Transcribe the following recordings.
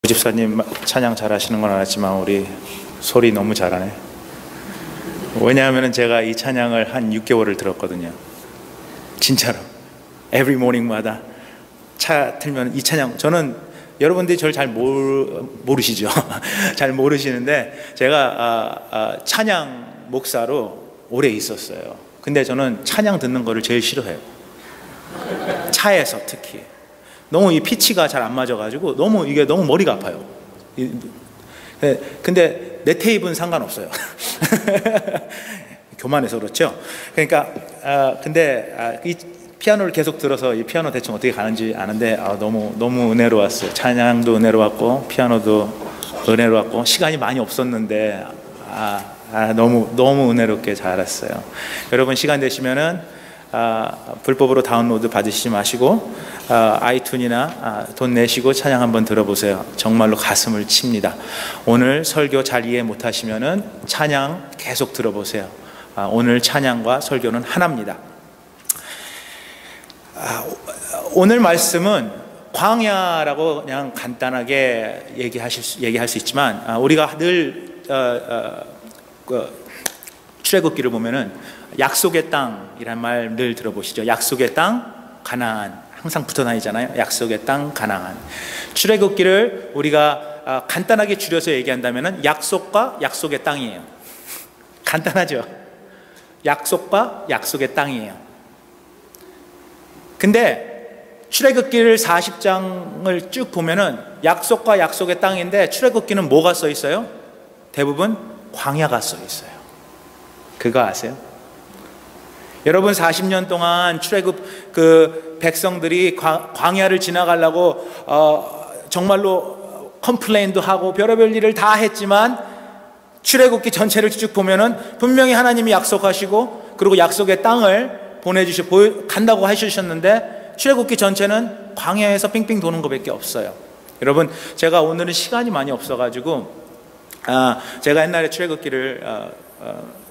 집사님 찬양 잘하시는 건 알았지만 우리 소리 너무 잘하네. 왜냐하면 제가 이 찬양을 한 6개월을 들었거든요. 진짜로 every morning마다 차 틀면 이 찬양, 저는 여러분들이 저를 잘 모르시죠. 잘 모르시는데 제가 찬양 목사로 오래 있었어요. 근데 저는 찬양 듣는 거를 제일 싫어해요. 차에서 특히 너무 이 피치가 잘 안 맞아가지고 이게 너무 머리가 아파요. 근데 내 테이프는 상관없어요. 교만해서 그렇죠. 그러니까 근데 이 피아노를 계속 들어서 이 피아노 대충 어떻게 가는지 아는데 너무 은혜로웠어요. 찬양도 은혜로웠고 피아노도 은혜로웠고 시간이 많이 없었는데 너무 은혜롭게 잘 알았어요. 여러분 시간 되시면은 불법으로 다운로드 받으시지 마시고 아이튠이나 돈 내시고 찬양 한번 들어보세요. 정말로 가슴을 칩니다. 오늘 설교 잘 이해 못하시면은 찬양 계속 들어보세요. 오늘 찬양과 설교는 하나입니다. 오늘 말씀은 광야라고 그냥 간단하게 얘기할 수 있지만 우리가 늘 출애굽기를 보면은 약속의 땅이란 말 늘 들어보시죠. 약속의 땅 가나안 항상 붙어 다니잖아요. 약속의 땅 가나안. 출애굽기를 우리가 간단하게 줄여서 얘기한다면은 약속과 약속의 땅이에요. 간단하죠. 약속과 약속의 땅이에요. 근데 출애굽기를 40장을 쭉 보면은 약속과 약속의 땅인데 출애굽기는 뭐가 써 있어요? 대부분 광야가 써 있어요. 그거 아세요? 여러분 40년 동안 출애굽 백성들이 광야를 지나가려고 정말로 컴플레인도 하고 별의별 일을 다 했지만 출애굽기 전체를 쭉 보면은 분명히 하나님이 약속하시고 그리고 약속의 땅을 간다고 하셨는데 출애굽기 전체는 광야에서 빙빙 도는 것밖에 없어요. 여러분 제가 오늘은 시간이 많이 없어가지고 제가 옛날에 출애굽기를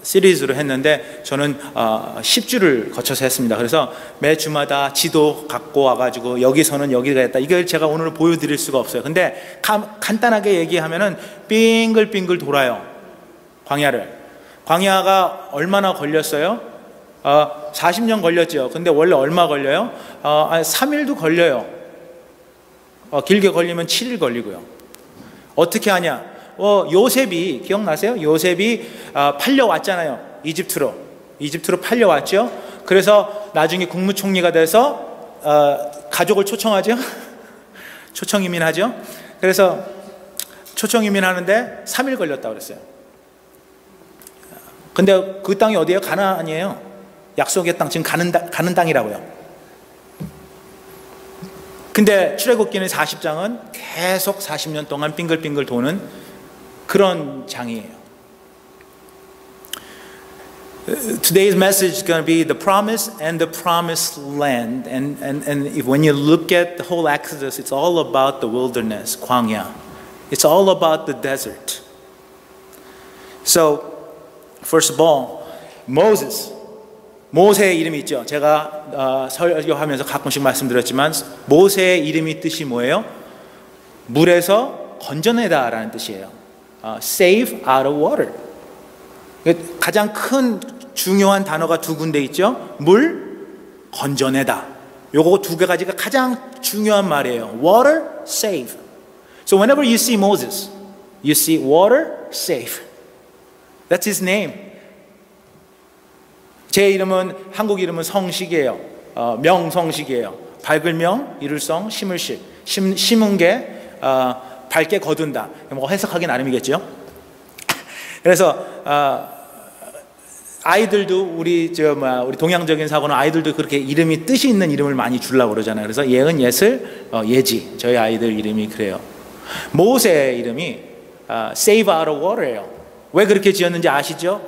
시리즈로 했는데 저는 10주를 거쳐서 했습니다. 그래서 매 주마다 지도 갖고 와가지고 여기서는 여기가 있다. 이걸 제가 오늘 보여드릴 수가 없어요. 근데 간단하게 얘기하면은 빙글빙글 돌아요. 광야가 얼마나 걸렸어요? 40년 걸렸죠. 근데 원래 얼마 걸려요? 3일도 걸려요. 길게 걸리면 7일 걸리고요. 어떻게 하냐? 요셉이 기억나세요? 요셉이 팔려왔잖아요. 이집트로 팔려왔죠. 그래서 나중에 국무총리가 돼서 가족을 초청하죠. 초청 이민하죠. 그래서 초청 이민하는데 3일 걸렸다고 그랬어요. 근데 그 땅이 어디예요? 가나안이에요. 약속의 땅, 지금 가는 땅이라고요. 근데 출애굽기는 40장은 계속 40년 동안 빙글빙글 도는 그런 장이에요. Today's message is going to be the promise and the promised land. And when you look at the whole Exodus, it's all about the wilderness, 광야. It's all about the desert. So, first of all, 모세의 이름이 있죠. 제가 설교하면서 가끔씩 말씀드렸지만 모세의 이름이 뜻이 뭐예요? 물에서 건져내다라는 뜻이에요. Save out of water. 가장 큰 중요한 단어가 두 군데 있죠. 물, 건져내다. 요거 두 가지가 가장 중요한 말이에요. Water, save. So whenever you see Moses, you see water, save. That's his name. 제 이름은 한국 이름은 성식이에요. 명성식이에요. 밝을 명, 이룰 성, 심을 식. 심은 게 밝게 거둔다. 뭐 해석하기 나름이겠죠. 그래서 아이들도 우리 동양적인 사고는 아이들도 그렇게 이름이 뜻이 있는 이름을 많이 주려고 그러잖아요. 그래서 예은, 예슬, 예지. 저희 아이들 이름이 그래요. 모세의 이름이 Save out of water예요. 왜 그렇게 지었는지 아시죠?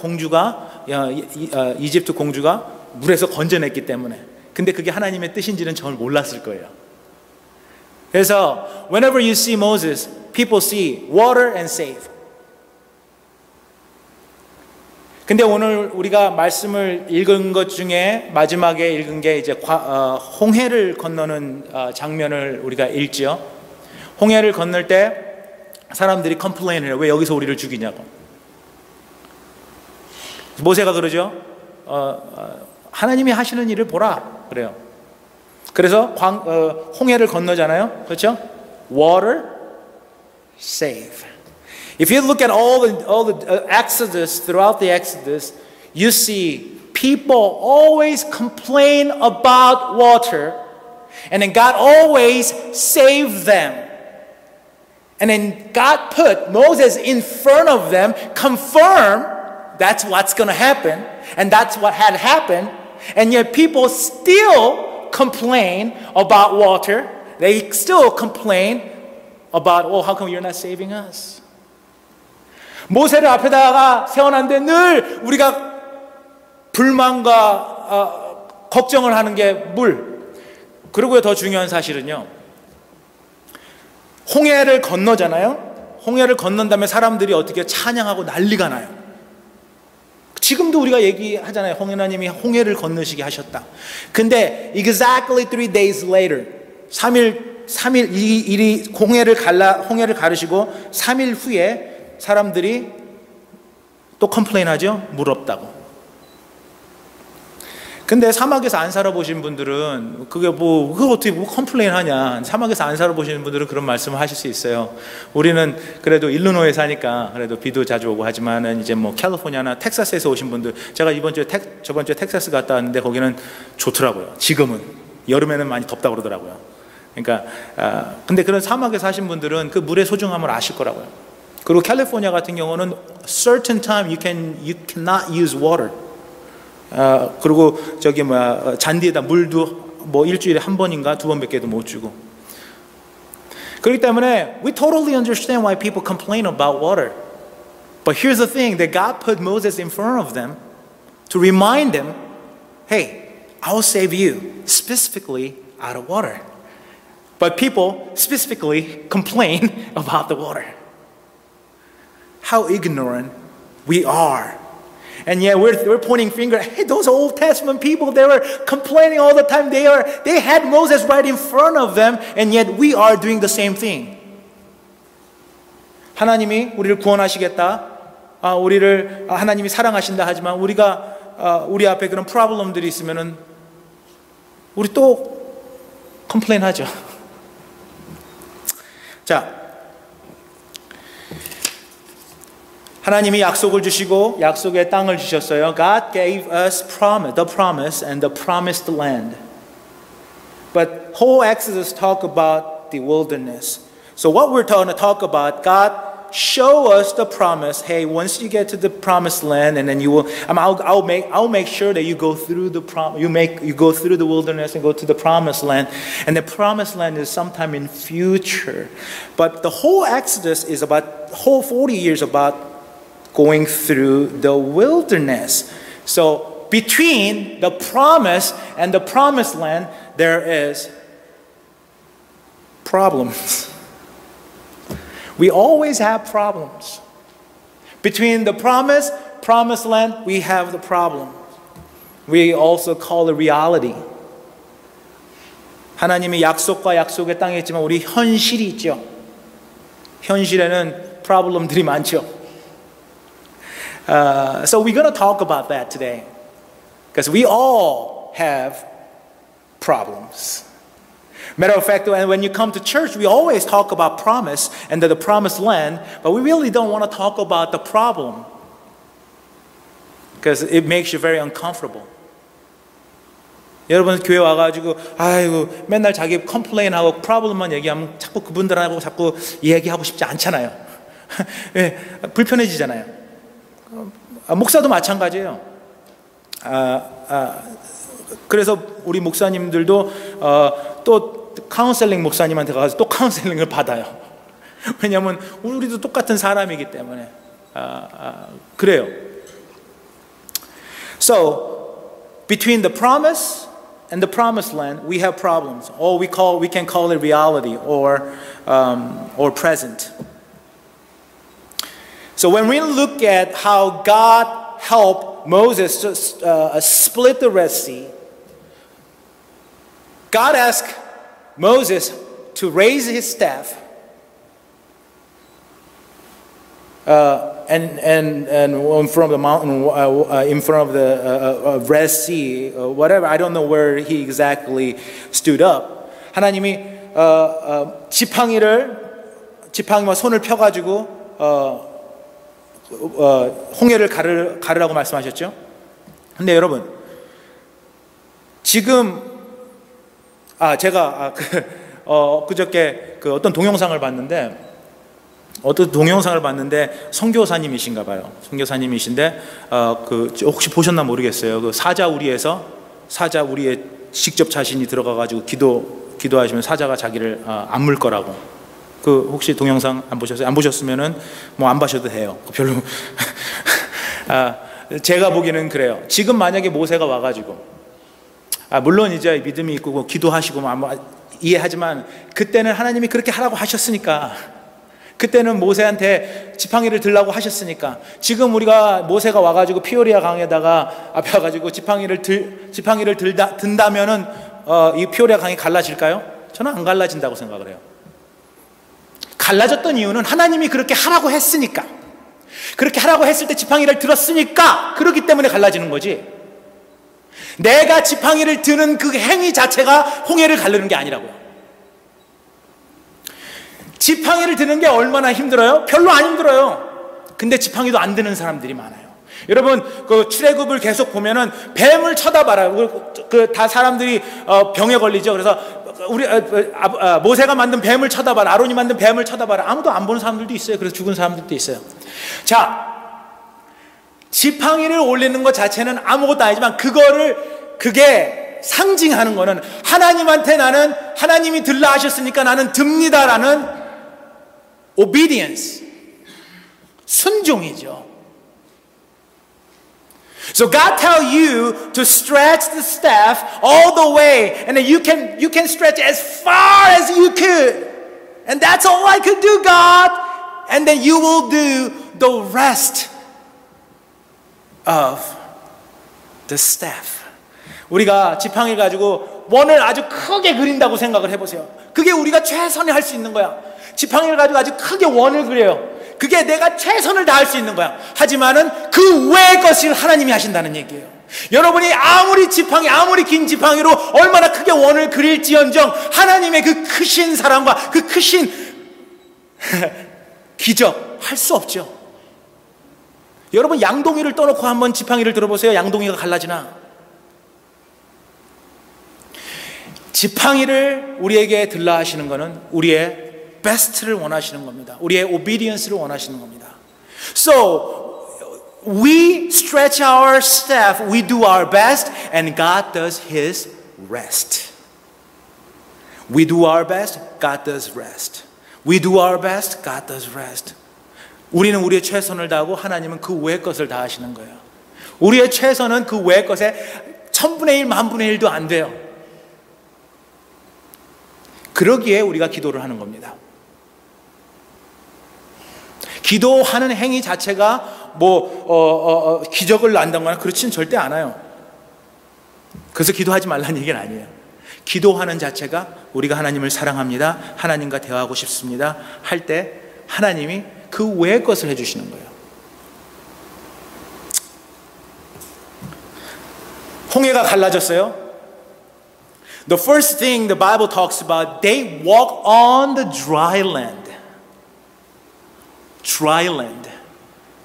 이집트 공주가 물에서 건져냈기 때문에. 근데 그게 하나님의 뜻인지는 전 몰랐을 거예요. 그래서 whenever you see Moses, people see water and save. 근데 오늘 우리가 말씀을 읽은 것 중에 마지막에 읽은 게 이제 홍해를 건너는 장면을 우리가 읽죠. 홍해를 건널 때 사람들이 컴플레인을 해요. 왜 여기서 우리를 죽이냐고. 모세가 그러죠. 하나님이 하시는 일을 보라 그래요. 그래서 홍해를 건너잖아요. 그렇죠? Water save. If you look at all the Exodus, throughout the Exodus, you see people always complain about water, and then God always saved them. And then God put Moses in front of them, confirm that's what's going to happen, and that's what had happened, and yet people still complain about water. They still complain about, oh, how come you're not saving us? 모세를 앞에다가 세워놨는데 늘 우리가 불만과 걱정을 하는 게 물. 그리고 더 중요한 사실은요. 홍해를 건너잖아요. 홍해를 건넌 다음에 사람들이 어떻게 찬양하고 난리가 나요. 지금도 우리가 얘기하잖아요. 하나님이 홍해를 건너시게 하셨다. 근데 exactly 3 days later 3일 이 홍해를 가르시고 3일 후에 사람들이 또 컴플레인하죠. 물 없다고. 근데 사막에서 안 살아보신 분들은 그거 어떻게 컴플레인하냐. 사막에서 안 살아보시는 분들은 그런 말씀을 하실 수 있어요. 우리는 그래도 일리노이에 사니까 그래도 비도 자주 오고 하지만은 이제 뭐 캘리포니아나 텍사스에서 오신 분들, 제가 저번 주에 텍사스 갔다 왔는데 거기는 좋더라고요. 지금은 여름에는 많이 덥다고 그러더라고요. 그러니까 근데 그런 사막에 사신 분들은 그 물의 소중함을 아실 거라고요. 그리고 캘리포니아 같은 경우는 certain time you cannot use water. 그리고 잔디에다 물도 뭐 일주일에 한 번인가 2번밖에도 못 주고. 그렇기 때문에 we totally understand why people complain about water. But here's the thing, that God put Moses in front of them to remind them, hey, I will save you specifically out of water. But people specifically complain about the water. How ignorant we are. And yet we're pointing finger. Hey, those Old Testament people, they were complaining all the time. They had Moses right in front of them, and yet we are doing the same thing. 하나님이 우리를 구원하시겠다. 하나님이 사랑하신다 하지만 우리 앞에 그런 프로블럼들이 있으면은 우리 또 컴플레인하죠. 자. 하나님이 약속을 주시고 약속의 땅을 주셨어요. God gave us the promise and the promised land. But whole Exodus talk about the wilderness. So what we're going to talk about, God show us the promise. Hey, once you get to the promised land, and then you will, I'll make sure that you go through the you go through the wilderness and go to the promised land. And the promised land is sometime in future. But the whole Exodus is whole 40 years about going through the wilderness. So between the promise and the promised land, there is problems. We always have problems. Between the promised land, we have the problem. We also call it reality. 하나님이 약속과 약속의 땅에 있지만 우리 현실이 있죠. 현실에는 프로블럼들이 많죠. So we're going to talk about that today, because we all have problems. Matter of fact, when you come to church, we always talk about promise and the promised land, but we really don't want to talk about the problem, because it makes you very uncomfortable. 여러분 교회 와가지고 아이고 맨날 자기 컴플레인하고 프로블럼만 얘기하면 자꾸 그분들하고 자꾸 얘기하고 싶지 않잖아요. 네, 불편해지잖아요. 목사도 마찬가지예요. 그래서 우리 목사님들도 또 카운셀링 목사님한테 가서 또 카운셀링을 받아요. 왜냐하면 우리도 똑같은 사람이기 때문에 그래요. So between the promise and the promised land, we have problems. Or we can call it reality or present. So when we look at how God helped Moses to split the Red Sea, God asked Moses to raise his staff and from the mountain in front of the Red Sea, whatever. I don't know where he exactly stood up. 하나님이 지팡이와 손을 펴가지고 홍해를 가르라고 말씀하셨죠. 근데 여러분, 지금 제가 그저께 어떤 동영상을 봤는데 선교사님이신가 봐요. 선교사님이신데 혹시 보셨나 모르겠어요. 그 사자우리에서 사자우리에 직접 자신이 들어가가지고 기도하시면 사자가 자기를 안 물 거라고. 혹시 동영상 안 보셨어요? 안 보셨으면은 뭐 안 봐셔도 돼요. 별로. 제가 보기에는 그래요. 지금 만약에 모세가 와가지고 물론 이제 믿음이 있고 기도하시고 이해하지만 그때는 하나님이 그렇게 하라고 하셨으니까, 그때는 모세한테 지팡이를 들라고 하셨으니까, 지금 우리가 모세가 와가지고 피오리아 강에다가 앞에 와가지고 지팡이를 든다면은 이 피오리아 강이 갈라질까요? 저는 안 갈라진다고 생각을 해요. 갈라졌던 이유는 하나님이 그렇게 하라고 했으니까, 그렇게 하라고 했을 때 지팡이를 들었으니까, 그렇기 때문에 갈라지는 거지. 내가 지팡이를 드는 그 행위 자체가 홍해를 가르는 게 아니라고요. 지팡이를 드는 게 얼마나 힘들어요? 별로 안 힘들어요. 근데 지팡이도 안 드는 사람들이 많아요. 여러분, 출애굽을 계속 보면은 뱀을 쳐다봐라요. 다 사람들이 병에 걸리죠. 그래서 모세가 만든 뱀을 쳐다봐라, 아론이 만든 뱀을 쳐다봐라. 아무도 안 보는 사람들도 있어요. 그래서 죽은 사람들도 있어요. 자, 지팡이를 올리는 것 자체는 아무것도 아니지만 그게 상징하는 거는 하나님한테 나는 하나님이 들라 하셨으니까 나는 듭니다라는 obedience, 순종이죠. So God tell you to stretch the staff all the way, and then you can stretch as far as you could, and that's all I could do, God, and then you will do the rest of the staff. 우리가 지팡이 가지고 원을 아주 크게 그린다고 생각을 해보세요. 그게 우리가 최선을 할 수 있는 거야. 지팡이를 가지고 아주 크게 원을 그려요. 그게 내가 최선을 다할 수 있는 거야. 하지만은 그 외의 것을 하나님이 하신다는 얘기예요. 여러분이 아무리 긴 지팡이로 얼마나 크게 원을 그릴지언정 하나님의 그 크신 사랑과 그 크신 기적 할 수 없죠. 여러분, 양동이를 떠놓고 한번 지팡이를 들어보세요. 양동이가 갈라지나? 지팡이를 우리에게 들라 하시는 것은 우리의 베스트를 원하시는 겁니다. 우리의 오비디언스를 원하시는 겁니다. So we stretch our staff, we do our best, and God does His rest. We do our best, God does rest. We do our best, God does rest. 우리는 우리의 최선을 다하고 하나님은 그 외의 것을 다하시는 거예요. 우리의 최선은 그 외의 것에 1000분의 1, 10,000분의 1도 안 돼요. 그러기에 우리가 기도를 하는 겁니다. 기도하는 행위 자체가 기적을 난다거나 그렇지는 절대 않아요. 그래서 기도하지 말라는 얘기는 아니에요. 기도하는 자체가 우리가 하나님을 사랑합니다, 하나님과 대화하고 싶습니다 할 때 하나님이 그 외의 것을 해주시는 거예요. 홍해가 갈라졌어요. The first thing the Bible talks about, they walk on the dry land. Dry land.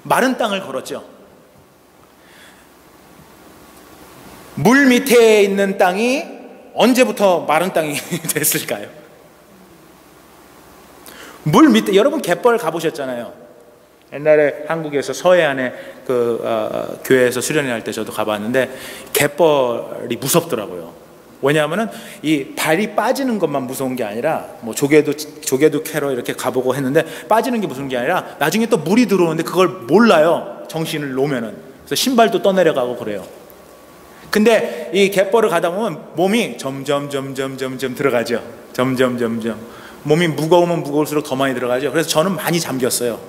마른 땅을 걸었죠. 물 밑에 있는 땅이 언제부터 마른 땅이 됐을까요? 물 밑에, 여러분 갯벌 가보셨잖아요. 옛날에 한국에서 서해안에 교회에서 수련회 할 때 저도 가봤는데 갯벌이 무섭더라고요. 왜냐하면은 이 발이 빠지는 것만 무서운 게 아니라 조개도 캐러 이렇게 가보고 했는데 빠지는 게 무서운 게 아니라 나중에 또 물이 들어오는데 그걸 몰라요. 정신을 놓으면은. 그래서 신발도 떠내려가고 그래요. 근데 이 갯벌을 가다 보면 몸이 점점 들어가죠. 점점. 몸이 무거우면 무거울수록 더 많이 들어가죠. 그래서 저는 많이 잠겼어요.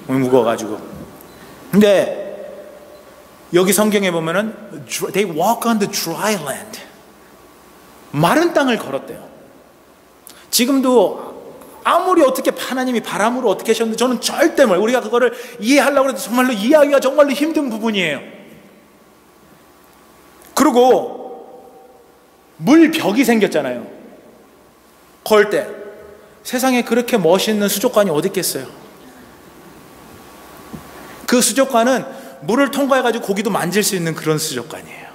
몸이 무거워가지고. 근데 여기 성경에 보면은 they walk on the dry land. 마른 땅을 걸었대요. 지금도 아무리 어떻게 하나님이 바람으로 어떻게 하셨는데 저는 절대 우리가 그거를 이해하려고 해도 정말로 이해하기가 정말로 힘든 부분이에요. 그리고 물벽이 생겼잖아요. 걸 때 세상에 그렇게 멋있는 수족관이 어디 있겠어요? 그 수족관은 물을 통과해가지고 고기도 만질 수 있는 그런 수족관이에요.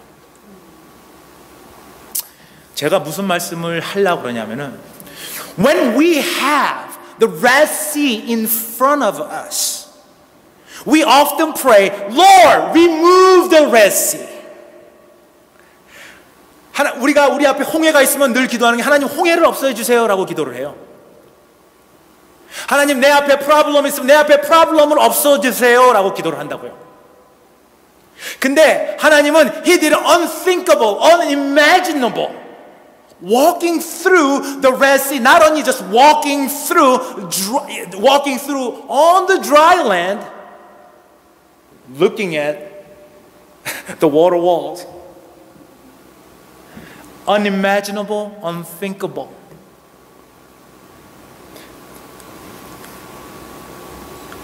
제가 무슨 말씀을 하려고 그러냐면은 When we have the Red Sea in front of us, we often pray, Lord, remove the Red Sea. 우리가 우리 앞에 홍해가 있으면 늘 기도하는 게 하나님 홍해를 없애해 주세요라고 기도를 해요. 하나님 내 앞에 프로블럼 있으면 내 앞에 프로블럼을 없애주세요라고 기도를 한다고요. 근데 하나님은 He did unthinkable, unimaginable. Walking through the Red Sea, not only just walking through on the dry land, looking at the water walls. Unimaginable, unthinkable.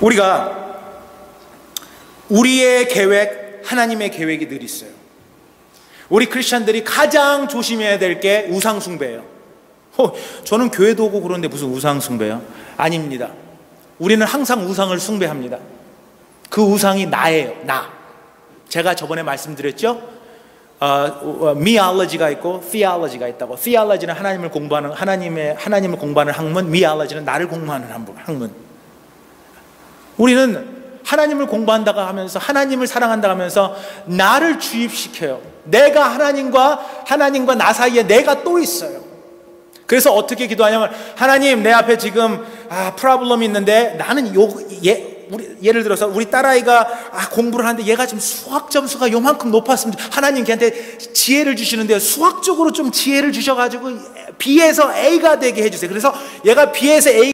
우리가 우리의 계획, 하나님의 계획이 늘 있어요. 우리 크리스찬들이 가장 조심해야 될 게 우상 숭배예요. 저는 교회도 오고 그런데 무슨 우상 숭배요? 아닙니다. 우리는 항상 우상을 숭배합니다. 그 우상이 나예요. 나. 제가 저번에 말씀드렸죠? 미알러지가 있고 theology가 있다고. theology는 하나님을 공부하는 하나님을 공부하는 학문, 미알러지는 나를 공부하는 학문. 우리는 하나님을 공부한다고 하면서 하나님을 사랑한다고 하면서 나를 주입시켜요. 내가 하나님과 나 사이에 내가 또 있어요. 그래서 어떻게 기도하냐면 하나님 내 앞에 지금 프로블럼이 있는데 나는 예를 들어서 우리 딸아이가 공부를 하는데 얘가 지금 수학 점수가 요만큼 높았으면 하나님 걔한테 지혜를 주시는데요. 수학적으로 좀 지혜를 주셔가지고 B에서 A가 되게 해주세요. 그래서 얘가 B에서 A가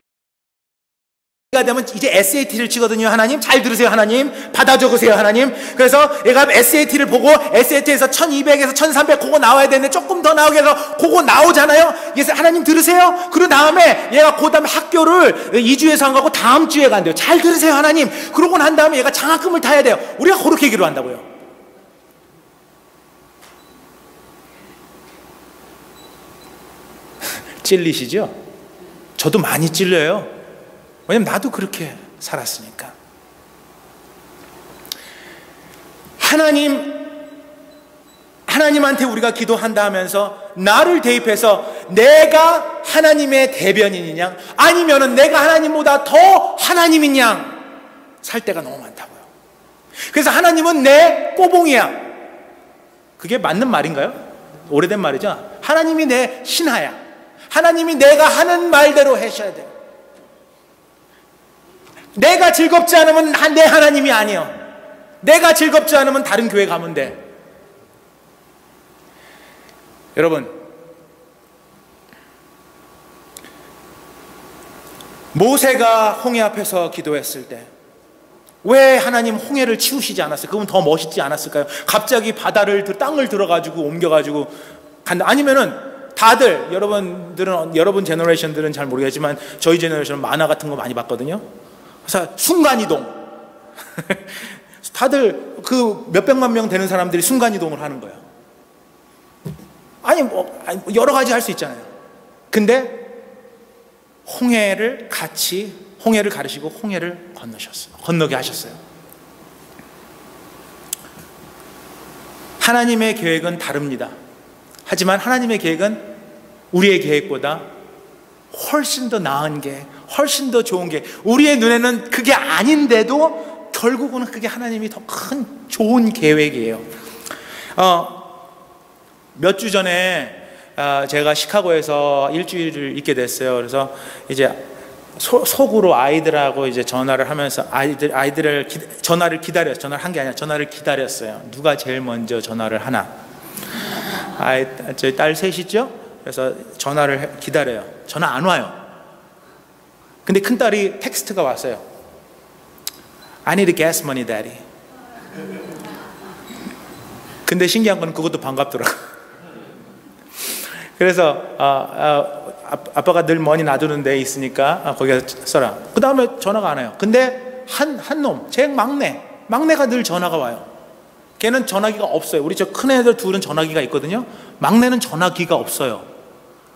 되면 이제 SAT를 치거든요. 하나님 잘 들으세요. 하나님 받아 적으세요. 하나님. 그래서 얘가 SAT를 보고 SAT에서 1200에서 1300 그거 나와야 되는데 조금 더 나오게 해서 그거 나오잖아요. 그래서 하나님 들으세요. 그리고 다음에 얘가 그 다음에 학교를 2주에서 안 가고 다음 주에 간대요. 잘 들으세요. 하나님. 그러고 난 다음에 얘가 장학금을 타야 돼요. 우리가 그렇게 기도한다고요. 찔리시죠? 저도 많이 찔려요. 왜냐면 나도 그렇게 살았으니까. 하나님한테 우리가 기도한다 하면서 나를 대입해서 내가 하나님의 대변인이냐 아니면은 내가 하나님보다 더 하나님인 양 살 때가 너무 많다고요. 그래서 하나님은 내 꼬봉이야. 그게 맞는 말인가요? 오래된 말이죠. 하나님이 내 신하야. 하나님이 내가 하는 말대로 하셔야 돼요. 내가 즐겁지 않으면 내 하나님이 아니요. 내가 즐겁지 않으면 다른 교회 가면 돼. 여러분, 모세가 홍해 앞에서 기도했을 때 왜 하나님 홍해를 치우시지 않았어요? 그건 더 멋있지 않았을까요? 갑자기 땅을 들어가지고 옮겨가지고 간다. 아니면은 다들 여러분 제너레이션들은 잘 모르겠지만 저희 제너레이션은 만화 같은 거 많이 봤거든요. 그래서 순간이동. 다들 그 몇백만 명 되는 사람들이 순간이동을 하는 거예요. 아니 여러 가지 할 수 있잖아요. 근데 홍해를 가르시고 홍해를 건너게 하셨어요. 하나님의 계획은 다릅니다. 하지만 하나님의 계획은 우리의 계획보다 훨씬 더 나은 게, 훨씬 더 좋은 게, 우리의 눈에는 그게 아닌데도 결국은 그게 하나님이 더 큰 좋은 계획이에요. 몇 주 전에 제가 시카고에서 일주일을 있게 됐어요. 그래서 이제 속으로 아이들하고 이제 전화를 하면서 아이들을 전화를 기다렸어요. 전화를 한 게 아니라 전화를 기다렸어요. 누가 제일 먼저 전화를 하나? 저희 딸 셋이죠. 그래서 전화를 기다려요. 전화 안 와요. 근데 큰 딸이 텍스트가 왔어요. I need gas money, daddy. 근데 신기한 건 그것도 반갑더라고. 그래서 아빠가 늘 머니 놔두는 데 있으니까 거기서 써라. 그 다음에 전화가 안 와요. 근데 한 놈, 제 막내가 늘 전화가 와요. 걔는 전화기가 없어요. 우리 저 큰 애들 둘은 전화기가 있거든요. 막내는 전화기가 없어요.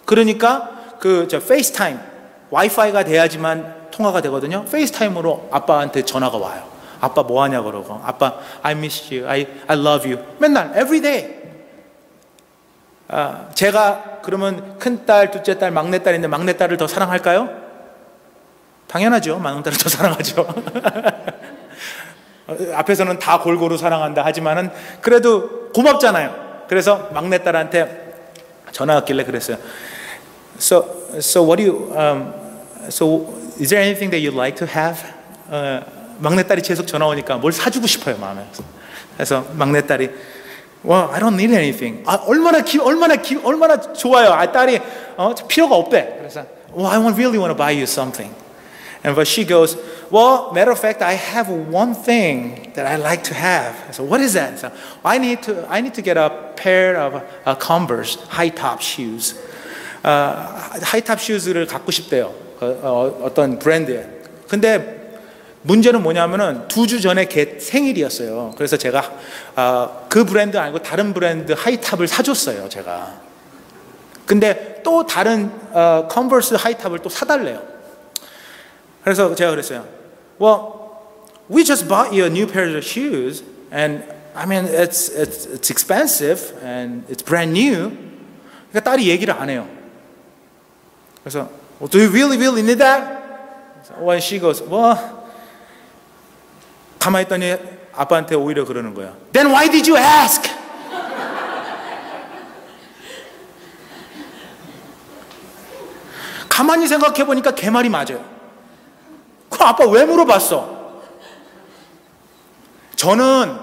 그러니까 저 페이스타임, 와이파이가 돼야지만 통화가 되거든요. 페이스타임으로 아빠한테 전화가 와요. 아빠 뭐 하냐 그러고, 아빠 I miss you, I love you. 맨날 every day. 제가 그러면 큰딸, 둘째딸, 막내딸인데 막내딸을 더 사랑할까요? 당연하죠. 막내딸을 더 사랑하죠. 앞에서는 다 골고루 사랑한다 하지만은 그래도 고맙잖아요. 그래서 막내딸한테 전화 왔길래 그랬어요. So what do you so is there anything that you'd like to have? 막내딸이 계속 전화 오니까 뭘 사주고 싶어요, 마음에. 그래서 막내딸이 Well, I don't need anything. 얼마나 좋아요. 딸이 필요가 없대. 그래서 Well, I really want to buy you something. And but she goes, Well, matter of fact, I have one thing that I like to have. So what is that? So I need to get a pair of Converse high top shoes. 하이탑 슈즈를 갖고 싶대요. 어떤 브랜드에. 근데 문제는 뭐냐면은 2주 전에 걔 생일이었어요. 그래서 제가 그 브랜드 아니고 다른 브랜드 하이탑을 사줬어요, 제가. 근데 또 다른 컨버스 하이탑을 또 사달래요. 그래서 제가 그랬어요. Well, we just bought you a new pair of shoes, and I mean it's expensive and it's brand new. 그러니까 딸이 얘기를 안 해요. 그래서 Do you really need that? When she goes, Well, 가만히 있더니 아빠한테 오히려 그러는 거야. Then why did you ask? 가만히 생각해 보니까 걔 말이 맞아요. 그럼 아빠 왜 물어봤어? 저는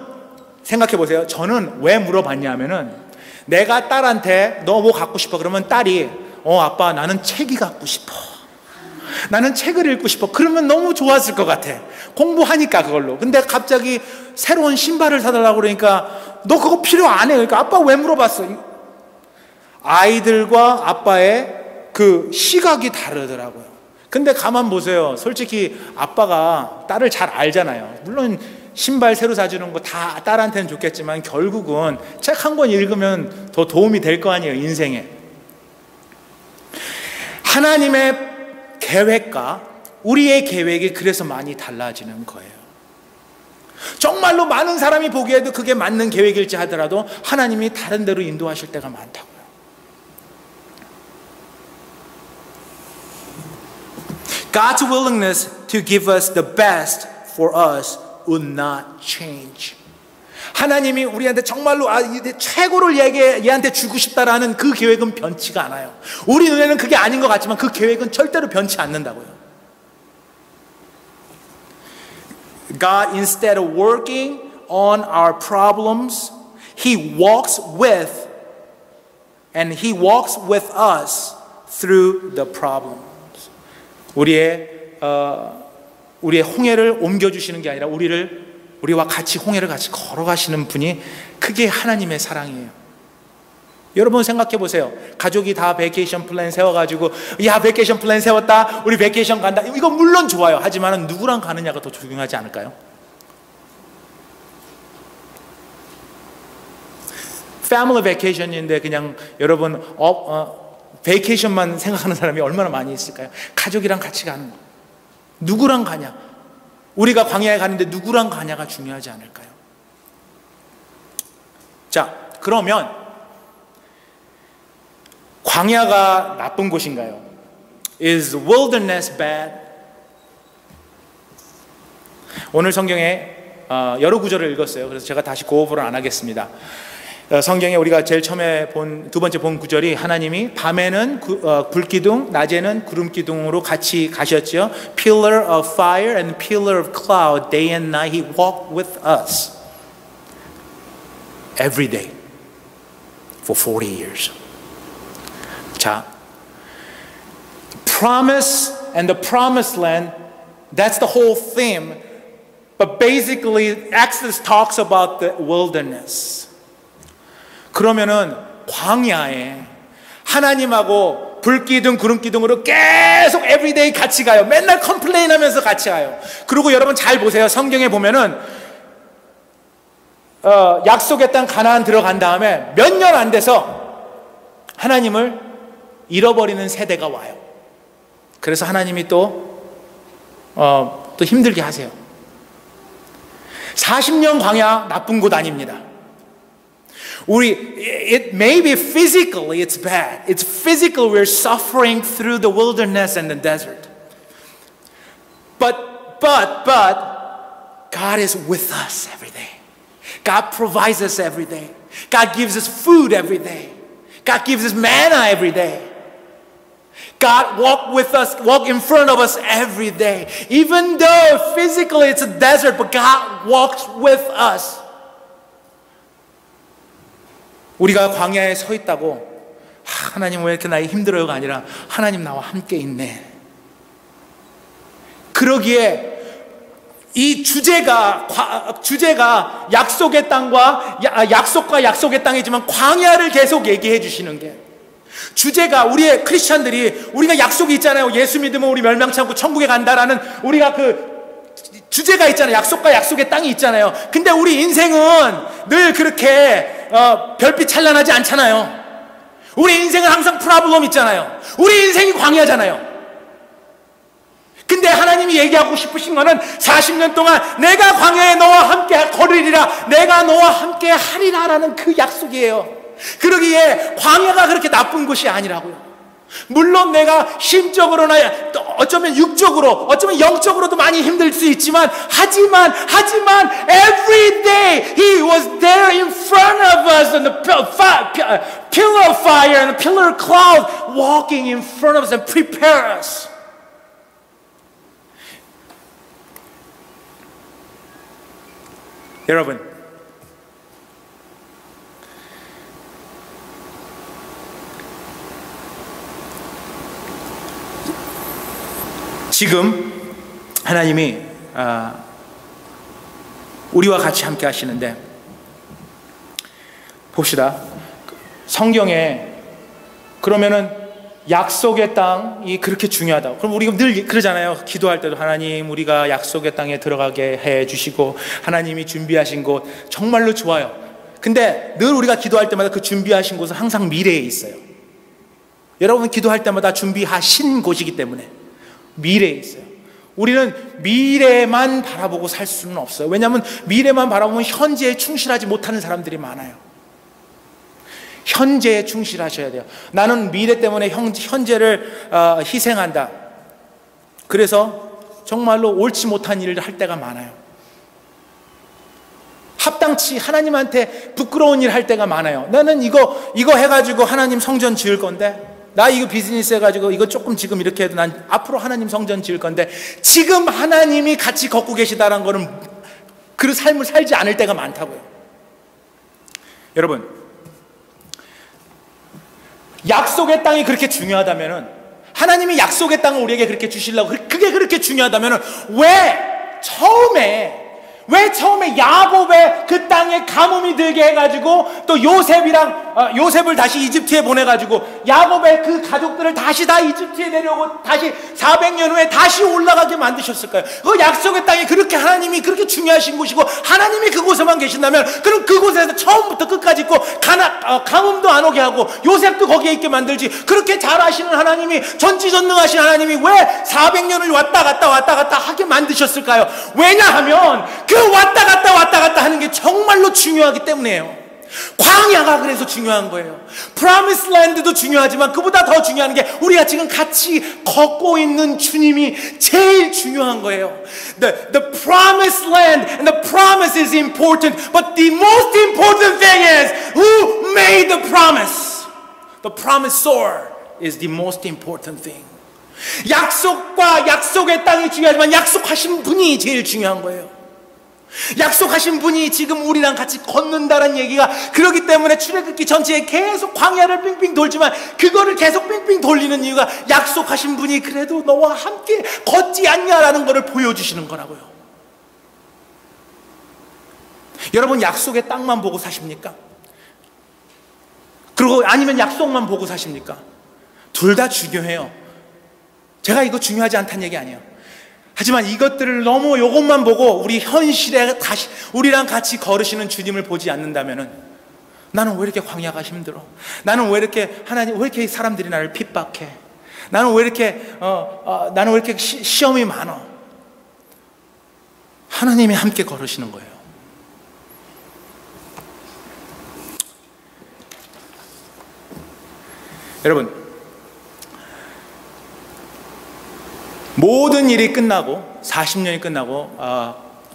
생각해 보세요. 저는 왜 물어봤냐면은 내가 딸한테 너 뭐 갖고 싶어? 그러면 딸이 아빠 나는 책이 갖고 싶어. 나는 책을 읽고 싶어. 그러면 너무 좋았을 것 같아. 공부하니까 그걸로. 근데 갑자기 새로운 신발을 사달라고 그러니까 너 그거 필요 안 해. 그러니까 아빠 왜 물어봤어? 아이들과 아빠의 그 시각이 다르더라고요. 근데 가만 보세요. 솔직히 아빠가 딸을 잘 알잖아요. 물론 신발 새로 사주는 거 다 딸한테는 좋겠지만 결국은 책 한 권 읽으면 더 도움이 될 거 아니에요, 인생에. 하나님의 계획과 우리의 계획이 그래서 많이 달라지는 거예요. 정말로 많은 사람이 보기에도 그게 맞는 계획일지 하더라도 하나님이 다른 데로 인도하실 때가 많다고요. God's willingness to give us the best for us would not change. 하나님이 우리한테 정말로 최고를 얘한테 주고 싶다라는 그 계획은 변치가 않아요. 우리 눈에는 그게 아닌 것 같지만 그 계획은 절대로 변치 않는다고요. God, instead of working on our problems, He walks with us through the problems. 우리의 홍해를 옮겨주시는 게 아니라 우리와 같이 홍해를 같이 걸어가시는 분이 그게 하나님의 사랑이에요. 여러분 생각해 보세요. 가족이 다 베케이션 플랜 세워가지고 야 베케이션 플랜 세웠다 우리 베케이션 간다 이거 물론 좋아요. 하지만 누구랑 가느냐가 더 중요하지 않을까요? 패밀리 베케이션인데 그냥 여러분 베이케이션만 생각하는 사람이 얼마나 많이 있을까요? 가족이랑 같이 가는 거. 누구랑 가냐? 우리가 광야에 가는데 누구랑 가냐가 중요하지 않을까요? 자, 그러면 광야가 나쁜 곳인가요? Is wilderness bad? 오늘 성경에 여러 구절을 읽었어요. 그래서 제가 다시 고어를 안 하겠습니다. 성경에 우리가 제일 처음에 두 번째 본 구절이 하나님이 밤에는 불기둥, 낮에는 구름기둥으로 같이 가셨죠. Pillar of fire and pillar of cloud, day and night, He walked with us every day for 40 years. 자, promise and the promised land, that's the whole theme. But basically, Exodus talks about the wilderness. 그러면은 광야에 하나님하고 불기둥 구름기둥으로 계속 에브리데이 같이 가요. 맨날 컴플레인 하면서 같이 가요. 그리고 여러분 잘 보세요. 성경에 보면은 약속의 땅 가나안 들어간 다음에 몇 년 안 돼서 하나님을 잃어버리는 세대가 와요. 그래서 하나님이 또 힘들게 하세요. 40년 광야 나쁜 곳 아닙니다. it may be physically it's bad. It's physical. We're suffering through the wilderness and the desert. But God is with us every day. God provides us every day. God gives us food every day. God gives us manna every day. God walk in front of us every day. Even though physically it's a desert, but God walks with us. 우리가 광야에 서 있다고 하나님 왜 이렇게 나이 힘들어요가 아니라 하나님 나와 함께 있네. 그러기에 이 주제가 약속의 땅과 약속과 약속의 땅이지만 광야를 계속 얘기해 주시는 게 주제가 우리의 크리스찬들이 우리가 약속이 있잖아요. 예수 믿으면 우리 멸망치 않고 천국에 간다라는 우리가 그 주제가 있잖아요. 약속과 약속의 땅이 있잖아요. 근데 우리 인생은 늘 그렇게 별빛 찬란하지 않잖아요. 우리 인생은 항상 프라블럼 있잖아요. 우리 인생이 광야잖아요. 근데 하나님이 얘기하고 싶으신 거는 40년 동안 내가 광야에 너와 함께 걸으리라, 내가 너와 함께 하리라 라는 그 약속이에요. 그러기에 광야가 그렇게 나쁜 곳이 아니라고요. 물론 내가 심적으로나 어쩌면 육적으로 어쩌면 영적으로도 많이 힘들 수 있지만 하지만 every day He was there in front of us on the pillar of fire and the pillar of cloud walking in front of us and prepare us. 여러분, 지금 하나님이 우리와 같이 함께 하시는데 봅시다. 성경에 그러면은 약속의 땅이 그렇게 중요하다. 그럼 우리가 늘 그러잖아요. 기도할 때도 하나님 우리가 약속의 땅에 들어가게 해 주시고 하나님이 준비하신 곳 정말로 좋아요. 근데 늘 우리가 기도할 때마다 그 준비하신 곳은 항상 미래에 있어요. 여러분 기도할 때마다 준비하신 곳이기 때문에 미래에 있어요. 우리는 미래만 바라보고 살 수는 없어요. 왜냐하면 미래만 바라보면 현재에 충실하지 못하는 사람들이 많아요. 현재에 충실하셔야 돼요. 나는 미래 때문에 현재를 희생한다. 그래서 정말로 옳지 못한 일을 할 때가 많아요. 합당치 하나님한테 부끄러운 일 할 때가 많아요. 나는 이거 해가지고 하나님 성전 지을 건데, 나 이거 비즈니스 해가지고 이거 조금 지금 이렇게 해도 난 앞으로 하나님 성전 지을 건데, 지금 하나님이 같이 걷고 계시다는 거는 그 삶을 살지 않을 때가 많다고요. 여러분, 약속의 땅이 그렇게 중요하다면은, 하나님이 약속의 땅을 우리에게 그렇게 주시려고 그게 그렇게 중요하다면은 왜 처음에 야곱의 그 땅에 가뭄이 들게 해가지고 또 요셉을 다시 이집트에 보내가지고 야곱의 그 가족들을 다시 다 이집트에 내려오고 다시 400년 후에 다시 올라가게 만드셨을까요? 그 약속의 땅이 그렇게 하나님이 그렇게 중요하신 곳이고 하나님이 그곳에만 계신다면 그럼 그곳에서 처음부터 끝까지 있고 가뭄도 안 오게 하고 요셉도 거기에 있게 만들지, 그렇게 잘 아시는 하나님이, 전지전능하신 하나님이 왜 400년을 왔다 갔다 하게 만드셨을까요? 왜냐하면 그 왔다 갔다 하는 게 정말로 중요하기 때문이에요. 광야가 그래서 중요한 거예요. 프로미스 랜드도 중요하지만 그보다 더 중요한 게 우리가 지금 같이 걷고 있는 주님이 제일 중요한 거예요. The promised land and the promise is important, but the most important thing is who made the promise. The promisor is the most important thing. 약속과 약속의 땅이 중요하지만 약속하신 분이 제일 중요한 거예요. 약속하신 분이 지금 우리랑 같이 걷는다는 얘기가, 그렇기 때문에 출애굽기 전체에 계속 광야를 빙빙 돌지만 그거를 계속 빙빙 돌리는 이유가 약속하신 분이 그래도 너와 함께 걷지 않냐라는 것을 보여주시는 거라고요. 여러분 약속의 땅만 보고 사십니까? 그리고 아니면 약속만 보고 사십니까? 둘 다 중요해요. 제가 이거 중요하지 않다는 얘기 아니에요. 하지만 이것들을 너무 이것만 보고 우리 현실에 다시 우리랑 같이 걸으시는 주님을 보지 않는다면은, 나는 왜 이렇게 광야가 힘들어? 나는 왜 이렇게 하나님 왜 이렇게 사람들이 나를 핍박해? 나는 왜 이렇게 시험이 많아? 하나님이 함께 걸으시는 거예요. 여러분, 모든 일이 끝나고 40년이 끝나고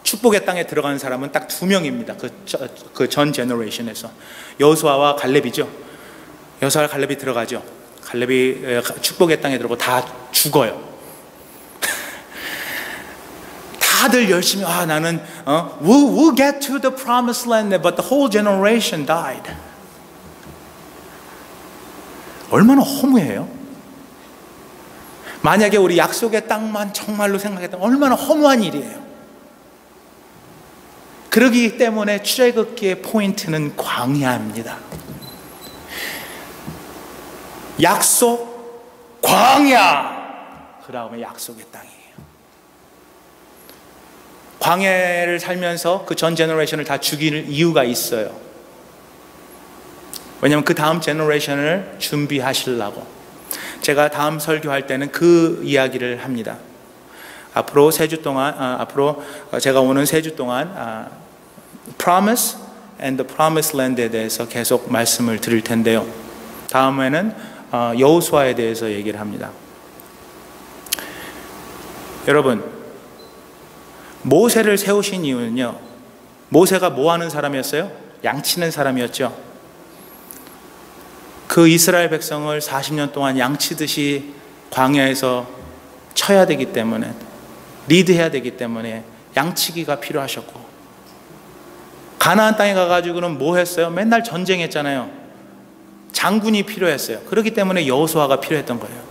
축복의 땅에 들어가는 사람은 딱 2명입니다. 그 전 제너레이션에서 여호수아와 갈렙이죠. 여호수아와 갈렙이 들어가죠. 갈렙이 축복의 땅에 들어가고 다 죽어요. 다들 열심히 나는 we'll get to the promised land, but the whole generation died. 얼마나 허무해요? 만약에 우리 약속의 땅만 정말로 생각했다면 얼마나 허무한 일이에요. 그러기 때문에 출애굽기의 포인트는 광야입니다. 약속, 광야, 그 다음에 약속의 땅이에요. 광야를 살면서 그 전 제너레이션을 다 죽일 이유가 있어요. 왜냐하면 그 다음 제너레이션을 준비하시려고. 제가 다음 설교할 때는 그 이야기를 합니다. 앞으로 3주 동안, 제가 오는 3주 동안 Promise and the Promised Land에 대해서 계속 말씀을 드릴 텐데요. 다음에는 여호수아에 대해서 얘기를 합니다. 여러분, 모세를 세우신 이유는요, 모세가 뭐 하는 사람이었어요? 양치는 사람이었죠. 그 이스라엘 백성을 40년 동안 양치듯이 광야에서 쳐야 되기 때문에, 리드해야 되기 때문에 양치기가 필요하셨고, 가나안 땅에 가가지고는 뭐 했어요? 맨날 전쟁했잖아요. 장군이 필요했어요. 그렇기 때문에 여호수아가 필요했던 거예요.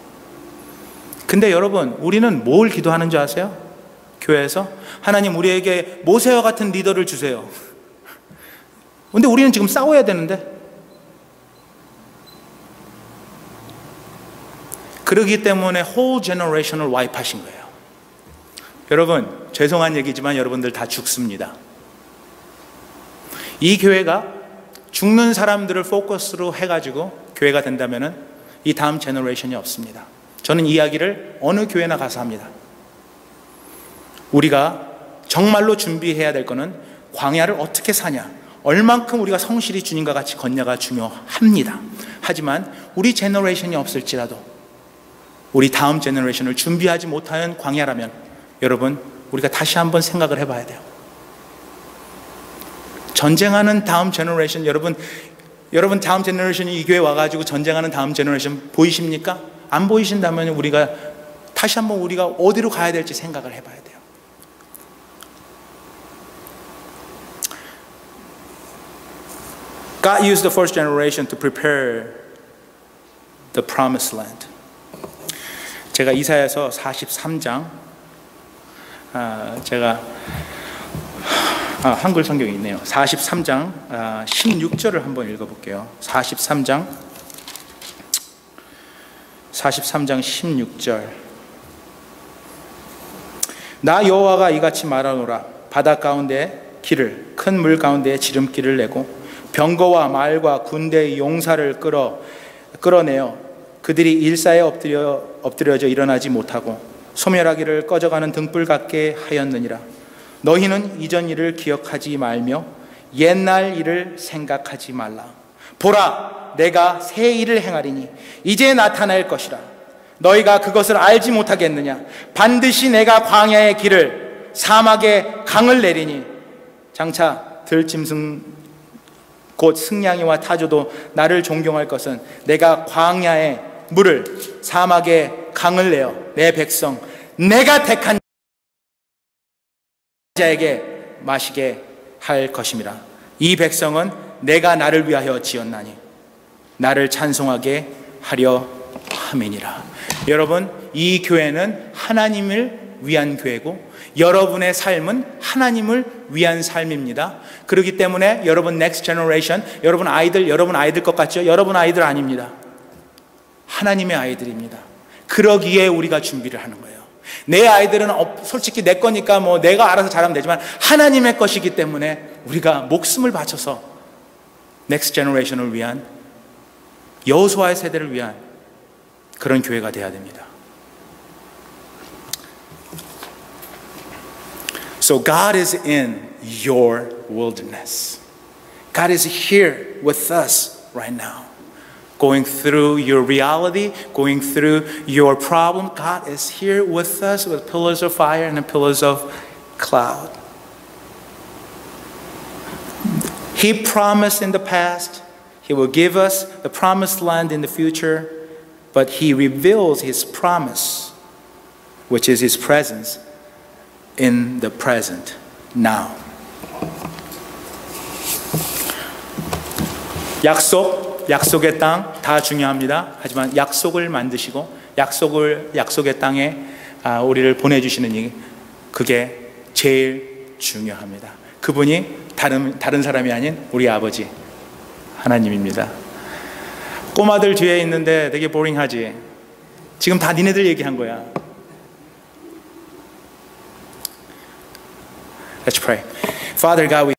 근데 여러분, 우리는 뭘 기도하는 줄 아세요? 교회에서 하나님 우리에게 모세와 같은 리더를 주세요. 근데 우리는 지금 싸워야 되는데, 그러기 때문에 whole generation을 와이프하신 거예요. 여러분, 죄송한 얘기지만 여러분들 다 죽습니다. 이 교회가 죽는 사람들을 포커스로 해가지고 교회가 된다면 이 다음 제너레이션이 없습니다. 저는 이 이야기를 어느 교회나 가서 합니다. 우리가 정말로 준비해야 될 거는 광야를 어떻게 사냐, 얼만큼 우리가 성실히 주님과 같이 걷냐가 중요합니다. 하지만 우리 제너레이션이 없을지라도 우리 다음 제너레이션을 준비하지 못하는 광야라면, 여러분, 우리가 다시 한번 생각을 해봐야 돼요. 전쟁하는 다음 제너레이션, 여러분 다음 제너레이션이 이 교회에 와가지고 전쟁하는 다음 제너레이션 보이십니까? 안 보이신다면 우리가 다시 한번 우리가 어디로 가야 될지 생각을 해봐야 돼요. God used the first generation to prepare the promised land. 제가 이사야서 43장, 한글 성경이 있네요. 43장 16절을 한번 읽어볼게요. 43장 16절. 나 여호와가 이같이 말하노라. 바다 가운데 길을, 큰 물 가운데 지름길을 내고 병거와 말과 군대의 용사를 끌어내어 그들이 일사에 엎드려져 일어나지 못하고 소멸하기를 꺼져가는 등불 같게 하였느니라. 너희는 이전 일을 기억하지 말며 옛날 일을 생각하지 말라. 보라, 내가 새 일을 행하리니 이제 나타날 것이라. 너희가 그것을 알지 못하겠느냐? 반드시 내가 광야의 길을, 사막의 강을 내리니 장차 들짐승 곧 승냥이와 타조도 나를 존경할 것은 내가 광야의 물을, 사막의 강을 내어 내 백성, 내가 택한 자에게 마시게 할 것임이라. 이 백성은 내가 나를 위하여 지었나니 나를 찬송하게 하려 함이니라. 여러분, 이 교회는 하나님을 위한 교회고 여러분의 삶은 하나님을 위한 삶입니다. 그렇기 때문에 여러분 next generation, 여러분 아이들 것 같죠? 여러분 아이들 아닙니다. 하나님의 아이들입니다. 그러기에 우리가 준비를 하는 거예요. 내 아이들은 솔직히 내 거니까 뭐 내가 알아서 잘하면 되지만 하나님의 것이기 때문에 우리가 목숨을 바쳐서 넥스트 제너레이션을 위한, 여호수아의 세대를 위한 그런 교회가 되어야 됩니다. So God is in your wilderness. God is here with us right now. Going through your reality, going through your problem, God is here with us with pillars of fire and pillars of cloud. He promised in the past, He will give us the promised land in the future, but He reveals His promise, which is His presence, in the present, now. 약속의 땅 다 중요합니다. 하지만 약속을 만드시고 약속의 땅에 우리를 보내주시는 그게 제일 중요합니다. 그분이 다른 사람이 아닌 우리 아버지 하나님입니다. 꼬마들 뒤에 있는데 되게 보링하지? 지금 다 니네들 얘기한 거야. Let's pray. Father God, we